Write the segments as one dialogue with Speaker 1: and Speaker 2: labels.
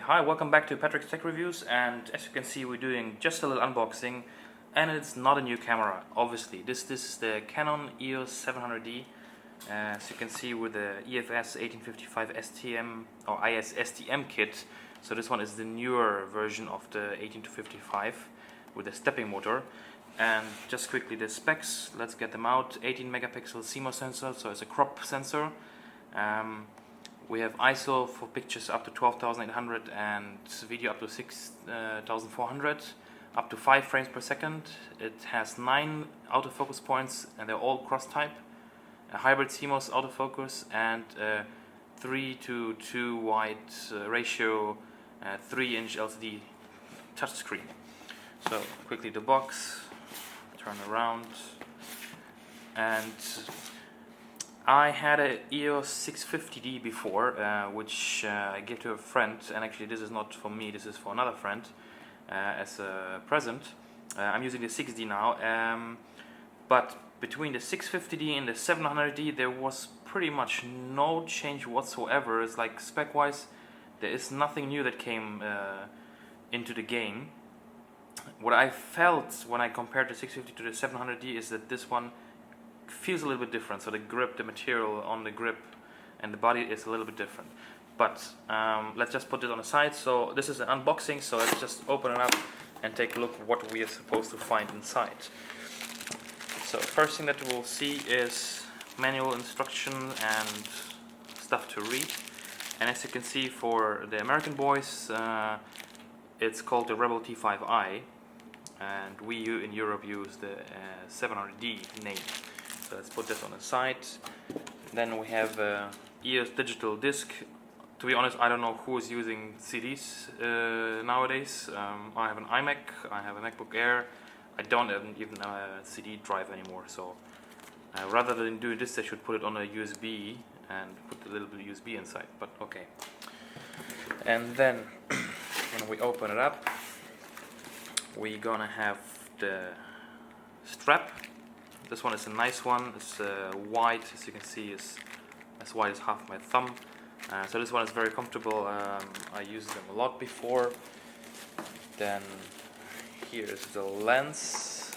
Speaker 1: Hi, welcome back to Patrick's Tech Reviews, and as you can see we're doing just a little unboxing, and it's not a new camera, obviously. This is the Canon EOS 700D, as you can see with the IS 1855 STM or IS STM kit. So this one is the newer version of the 1855 with a stepping motor. And just quickly the specs, let's get them out. 18 megapixel CMOS sensor, so it's a crop sensor. We have ISO for pictures up to 12,800 and video up to 6,400, up to 5 frames per second. It has 9 autofocus points and they're all cross-type. A hybrid CMOS autofocus and 3:2 wide ratio 3-inch LCD touchscreen. So quickly the box, turn around, and I had a EOS 650D before, which I gave to a friend, and actually this is not for me, this is for another friend as a present. I'm using the 6D now, but between the 650D and the 700D there was pretty much no change whatsoever. It's like spec-wise there is nothing new that came into the game. What I felt when I compared the 650 to the 700D is that this one feels a little bit different, so the grip, the material on the grip and the body is a little bit different. But let's just put it on the side. So this is an unboxing, so let's just open it up and take a look at what we are supposed to find inside. So first thing that we'll see is manual instruction and stuff to read. And as you can see, for the American boys, it's called the Rebel T5i, and we in Europe use the 700D name. So let's put this on the side. Then we have EOS digital disc. To be honest, I don't know who is using CDs nowadays. I have an iMac, I have a MacBook Air. I don't even have a CD drive anymore. So rather than do this, they should put it on a USB and put a little bit of USB inside. But okay. And then when we open it up, we're gonna have the strap. This one is a nice one. It's wide, as you can see, is as wide as half my thumb. So this one is very comfortable. I used them a lot before. Then here is the lens,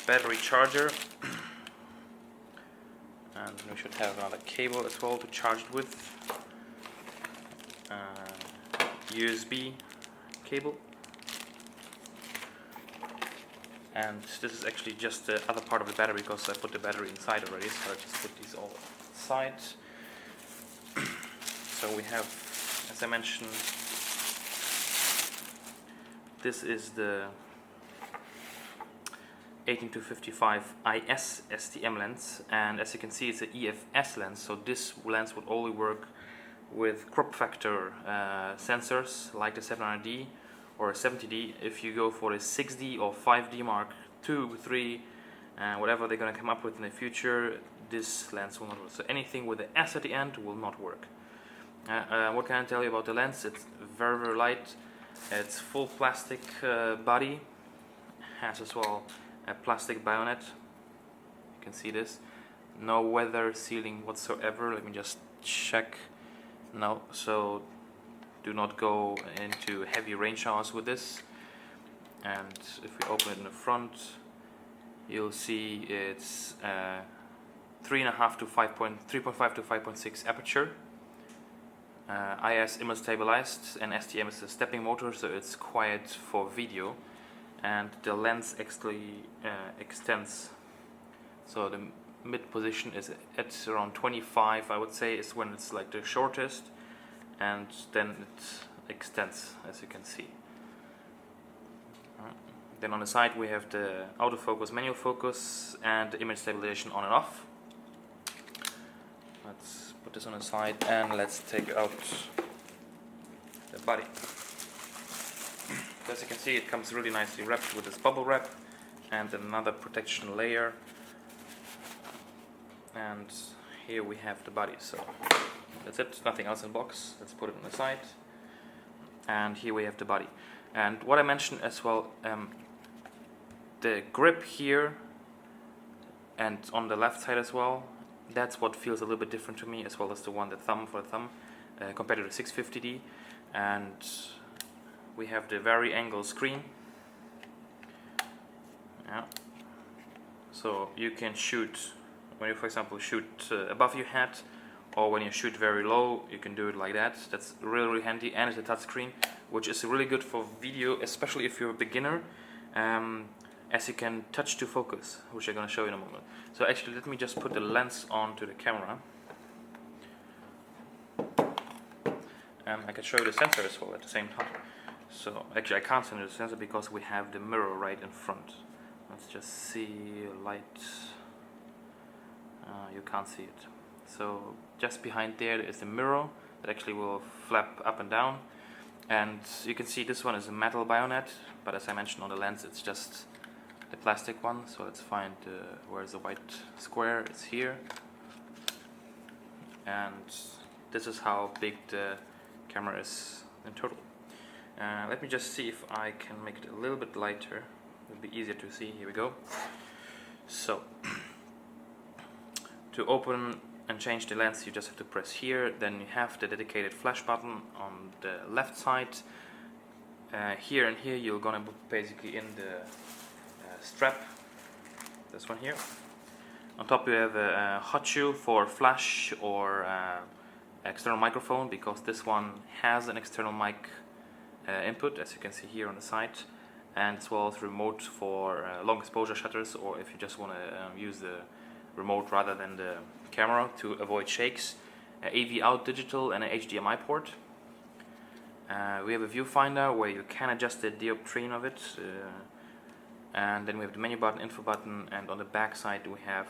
Speaker 1: battery charger, and we should have another cable as well to charge it with. USB cable. And this is actually just the other part of the battery because I put the battery inside already, so I just put these all aside. So we have, as I mentioned, this is the 18-55 IS STM lens, and as you can see it's an EFS lens, so this lens would only work with crop factor sensors like the 700D or a 70D. If you go for a 6D or 5D Mark II, 3, whatever they're going to come up with in the future, this lens will not work. So anything with the S at the end will not work. What can I tell you about the lens? It's very, very light. It's full plastic body. Has as well a plastic bayonet. You can see this. No weather sealing whatsoever. Let me just check. No, so do not go into heavy rain showers with this. And if we open it in the front, you'll see it's 3.5 to 3.5 to 5.6 aperture. IS image stabilized, and STM is a stepping motor, so it's quiet for video. And the lens actually extends. So the mid position is at around 25, I would say, is when it's like the shortest, and then it extends, as you can see. Then on the side we have the autofocus, manual focus, and the image stabilization on and off. Let's put this on the side and let's take out the body. As you can see, it comes really nicely wrapped with this bubble wrap and another protection layer. And here we have the body, so that's it, nothing else in the box. Let's put it on the side. And here we have the body. And what I mentioned as well, the grip here and on the left side as well, that's what feels a little bit different to me, as well as the thumb for the thumb. compared to the 650D, and we have the vari-angle screen. Yeah. So you can shoot when you, for example, shoot above your head, or when you shoot very low, you can do it like that. That's really, really handy, and it's a touchscreen, which is really good for video, especially if you're a beginner, as you can touch to focus, which I'm going to show you in a moment. So actually, let me just put the lens onto the camera, and I can show you the sensor as well at the same time. So actually, I can't send you the sensor because we have the mirror right in front. Let's just see light. You can't see it. So just behind there is the mirror that actually will flap up and down, and you can see this one is a metal bayonet, but as I mentioned on the lens, it's just the plastic one. So let's find where's the white square. It's here, and this is how big the camera is in total. Let me just see if I can make it a little bit lighter. It'll be easier to see. Here we go. So to open and change the lens, you just have to press here. Then you have the dedicated flash button on the left side. Here and here you're gonna put basically in the strap, this one here. On top you have a hot shoe for flash or external microphone, because this one has an external mic input, as you can see here on the side, and as well as remote for long exposure shutters, or if you just want to use the remote rather than the camera to avoid shakes. AV out digital and an HDMI port. We have a viewfinder where you can adjust the dioptrine of it, and then we have the menu button, info button, and on the back side we have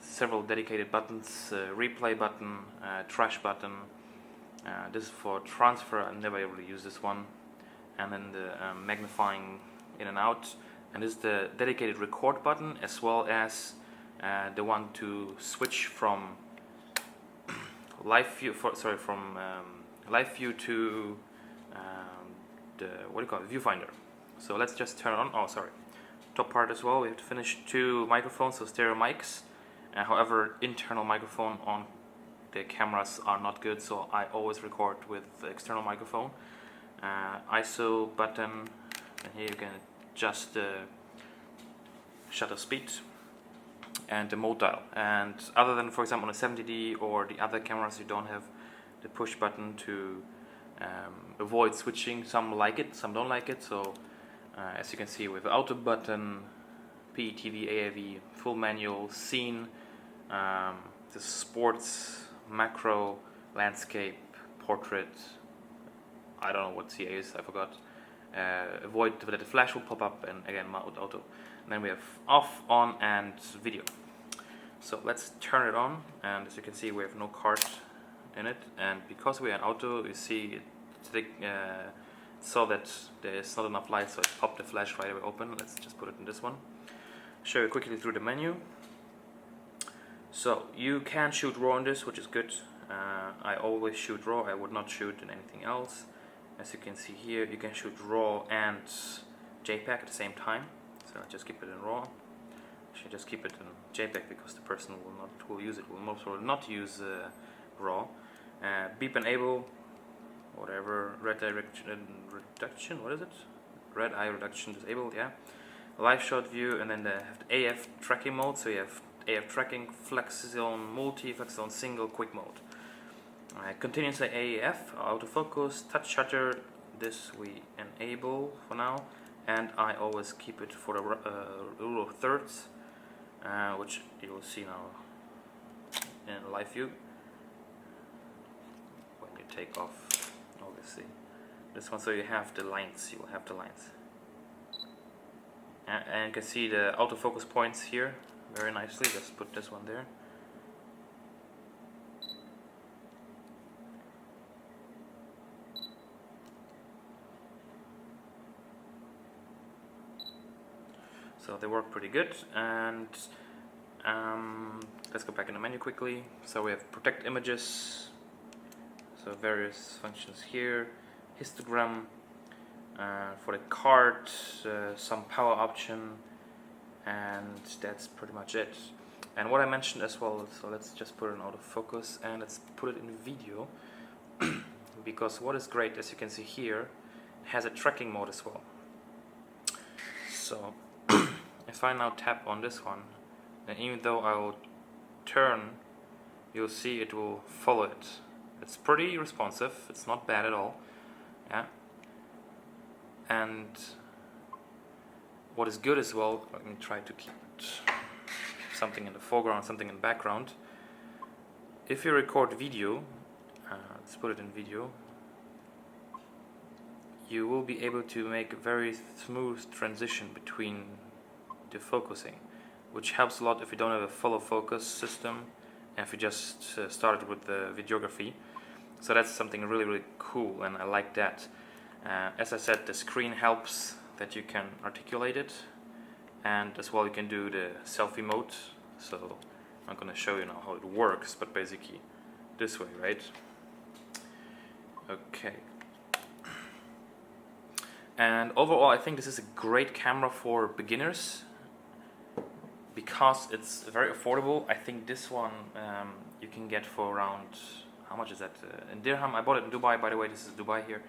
Speaker 1: several dedicated buttons, replay button, trash button. This is for transfer. I never really use this one, and then the magnifying in and out, and this is the dedicated record button, as well as the one to switch from live view live view to the viewfinder. So let's just turn it on. Oh, sorry. Top part as well. We have to finish 2 microphones, so stereo mics. However, internal microphone on the cameras are not good, so I always record with the external microphone. ISO button, and here you can adjust the shutter speed and the mode dial. And other than, for example, on a 70D or the other cameras, you don't have the push button to avoid switching. Some like it, some don't like it. So as you can see, with the auto button, P, TV, AAV, full manual, scene, the sports, macro, landscape, portrait, I don't know what CA is, I forgot. Avoid that the flash will pop up, and again mode auto. And then we have off, on, and video. So let's turn it on, and as you can see we have no card in it, and because we are in auto, you see it saw that there's not enough light, so it popped the flash right away open. Let's just put it in this one. Show you quickly through the menu. So you can shoot RAW in this, which is good. I always shoot RAW. I would not shoot in anything else. As you can see here, you can shoot RAW and JPEG at the same time. So I'll just keep it in RAW. I should just keep it in JPEG because the person who will use it will most probably not use RAW. Beep enable, whatever. Red eye reduction. What is it? Red eye reduction disabled. Yeah. Live shot view, and then they have the AF tracking mode. So you have AF tracking, flex zone multi, flex zone single, quick mode. Continuously AF, autofocus, touch shutter. This we enable for now, and I always keep it for the rule of thirds, which you will see now in live view. When you take off, obviously, this one, so you have the lines. You will have the lines, and you can see the autofocus points here very nicely. Just put this one there. So they work pretty good, and let's go back in the menu quickly. So we have protect images, so various functions here, histogram, for the card, some power option, and that's pretty much it. And what I mentioned as well, so let's just put it in out of focus and let's put it in video, because what is great, as you can see here, has a tracking mode as well. So if I now tap on this one, and even though I will turn, you'll see it will follow it. It's pretty responsive, it's not bad at all. Yeah. And what is good as well, let me try to keep it something in the foreground, something in the background. If you record video, let's put it in video, you will be able to make a very smooth transition between the focusing, which helps a lot if you don't have a follow focus system and if you just started with the videography. So that's something really cool, and I like that. As I said, the screen helps that you can articulate it, and as well you can do the selfie mode. So I'm gonna show you now how it works, but basically this way, right? Okay. And overall I think this is a great camera for beginners because it's very affordable. I think this one you can get for around, how much is that? In dirham. I bought it in Dubai, by the way. This is Dubai here.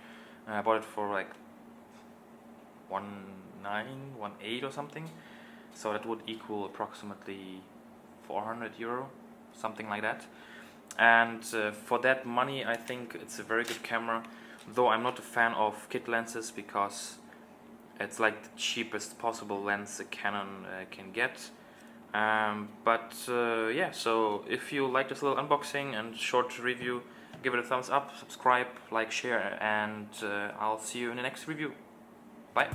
Speaker 1: I bought it for like 1.8 or something. So that would equal approximately 400 euro, something like that. And for that money, I think it's a very good camera. Though I'm not a fan of kit lenses because it's like the cheapest possible lens a Canon can get. Yeah, so if you like this little unboxing and short review, give it a thumbs up, subscribe, like, share, and I'll see you in the next review. Bye.